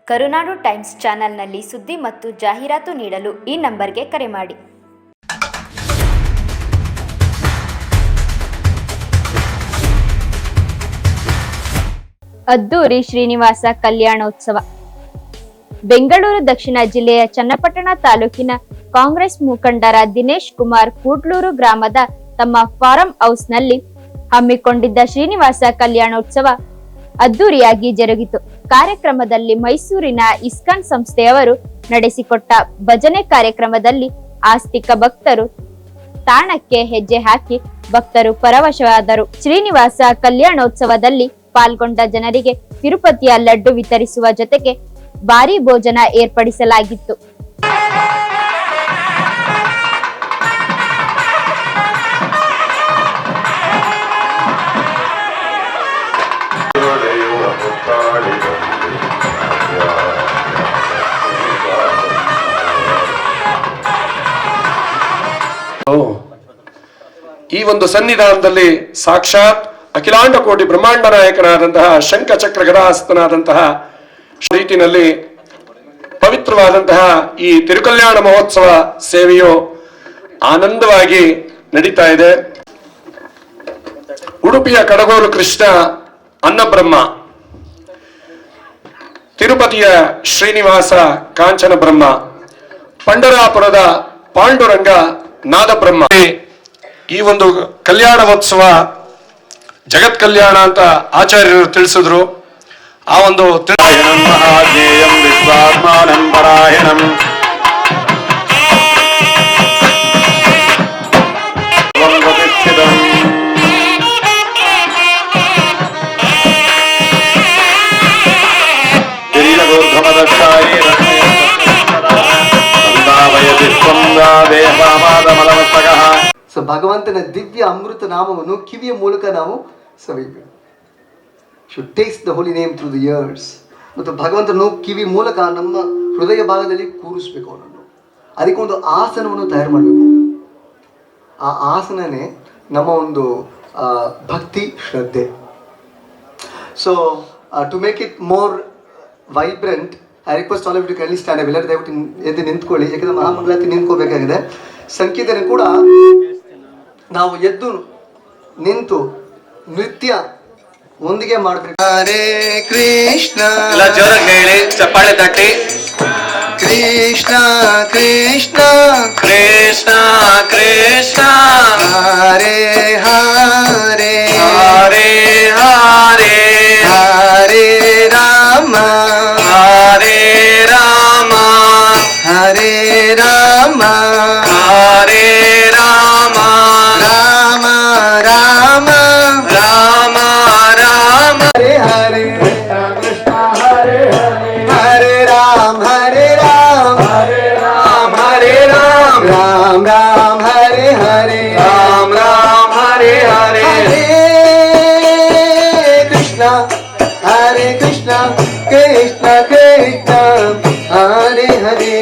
ಕರುನಾಡು times ಚಾನೆಲ್ನಲ್ಲಿ ಸುದ್ದಿ ಮತ್ತು ಜಾಹೀರಾತು ನೀಡಲು ಈ ನಂಬರ್ಗೆ ಕರೆ ಮಾಡಿ. ಅದ್ದೂರಿ ಶ್ರೀನಿವಾಸ ಕಲ್ಯಾಣೋತ್ಸವ. ಬೆಂಗಳೂರು ದಕ್ಷಿಣ ಜಿಲ್ಲೆಯ ಚನ್ನಪಟ್ಟಣ ತಾಲೂಕಿನ ಕಾಂಗ್ರೆಸ್ ಮುಖಂಡರ ದಿನೇಶ್ ಕುಮಾರ್ ಕೂಡ್ಲೂರು ಗ್ರಾಮದ ತಮ್ಮ ಫಾರಂ ಹೌಸ್ನಲ್ಲಿ ಹಮ್ಮಿಕೊಂಡಿದ್ದ ಶ್ರೀನಿವಾಸ ಕಲ್ಯಾಣೋತ್ಸವ ಅದ್ದೂರಿಯಾಗಿ ಜರುಗಿತು. ಕಾರ್ಯಕ್ರಮದಲ್ಲಿ ಮೈಸೂರಿನ ಇಸ್ಕಾನ್ ಸಂಸ್ಥೆಯವರು ನಡೆಸಿಕೊಟ್ಟ ಭಜನೆ ಕಾರ್ಯಕ್ರಮದಲ್ಲಿ ಆಸ್ತಿಕ ಭಕ್ತರು ತಾಣಕ್ಕೆ ಹೆಜ್ಜೆ ಹಾಕಿ ಭಕ್ತರು ಪರವಶರಾದರು. ಶ್ರೀನಿವಾಸ ಕಲ್ಯಾಣೋತ್ಸವದಲ್ಲಿ ಪಾಲ್ಗೊಂಡ ಜನರಿಗೆ ತಿರುಪತಿಯ ಲಡ್ಡು ವಿತರಿಸುವ ಜೊತೆಗೆ ಭಾರೀ ಭೋಜನ ಏರ್ಪಡಿಸಲಾಗಿತ್ತು. ಈ ಒಂದು ಸನ್ನಿಧಾನದಲ್ಲಿ ಸಾಕ್ಷಾತ್ ಅಖಿಲಾಂಡ ಕೋಟಿ ಬ್ರಹ್ಮಾಂಡ ನಾಯಕನಾದಂತಹ ಶಂಖ ಚಕ್ರ ಗದಾಹಸ್ತನಾದಂತಹ ರೀತಿಯಲ್ಲಿ ಪವಿತ್ರವಾದಂತಹ ಈ ತಿರುಕಲ್ಯಾಣ ಮಹೋತ್ಸವ ಸೇವೆಯು ಆನಂದವಾಗಿ ನಡೀತಾ ಇದೆ. ಉಡುಪಿಯ ಕಡಗೋರು ಕೃಷ್ಣ ಅನ್ನಬ್ರಹ್ಮ, ತಿರುಪತಿಯ ಶ್ರೀನಿವಾಸ ಕಾಂಚನ ಬ್ರಹ್ಮ, ಪಂಡರಾಪುರದ ಪಾಂಡುರಂಗ ನಾದಬ್ರಹ್ಮ. ಈ ಒಂದು ಕಲ್ಯಾಣ ಮಹೋತ್ಸವ ಜಗತ್ ಕಲ್ಯಾಣ ಅಂತ ಆಚಾರ್ಯರು ತಿಳಿಸಿದ್ರು. ಆ ಒಂದು ಸೊ ಭಗವಂತನ ದಿವ್ಯ ಅಮೃತ ನಾಮವನ್ನು ಕಿವಿಯ ಮೂಲಕ ನಾವು ಸವಿಬೇಕು. Should taste the holy name through the ears. ಮತ್ತು ಭಗವಂತನು ಕಿವಿ ಮೂಲಕ ನಮ್ಮ ಹೃದಯ ಭಾಗದಲ್ಲಿ ಕೂರಿಸ್ಬೇಕು ಅವನನ್ನು. ಅದಕ್ಕೊಂದು ಆಸನವನ್ನು ತಯಾರು ಮಾಡಬೇಕು. ಆ ಆಸನನೇ ನಮ್ಮ ಒಂದು ಭಕ್ತಿ ಶ್ರದ್ಧೆ. So to make it more vibrant, I request all of you kindly stand up. ಎಲ್ಲರೂ ದಯವಿಟ್ಟು ಎದ್ದು ನಿಂತ್ಕೊಳ್ಳಿ, ಯಾಕಂದ್ರೆ ಮಹಾಮಂಗಳಾರತಿ ನಿಂತ್ಕೋಬೇಕಾಗಿದೆ. ಸಂಕೀರ್ತನೆ ಕೂಡ ನಾವು ಎದ್ದು ನಿಂತು ನೃತ್ಯ ಒಂದಿಗೆ ಮಾಡಬೇಕು. ಹರೇ ಕೃಷ್ಣ, ಎಲ್ಲ ಜೋರಾಗಿ ಹೇಳಿ, ಚಪ್ಪಾಳೆ ತಟ್ಟಿ. ಕೃಷ್ಣ ಕೃಷ್ಣ ಕೃಷ್ಣ ಕೃಷ್ಣ ಹರೇ ಹರೇ ಹರೇ ಹರೇ ಹರೇ ರಾಮ ಹರೇ ರಾಮ ಹರೇ ರಾಮ ಹರೇ ರಾಮ ರಾಮ ರಾಮ ರಾಮ ರಾಮ ಹರೇ ಹರೇ ಕೃಷ್ಣ ಹರೇ ಹರೇ ಹರೇ ರಾಮ ಹರೇ ರಾಮ ಹರೇ ರಾಮ ಹರೇ ರಾಮ ರಾಮ ರಾಮ ಹರೇ ಹರೇ ರಾಮ ರಾಮ ಹರೇ ಹರೇ ಹರೇ ಕೃಷ್ಣ ಹರೇ ಕೃಷ್ಣ ಕೃಷ್ಣ ಕೃಷ್ಣ ಹರೇ ಹರೇ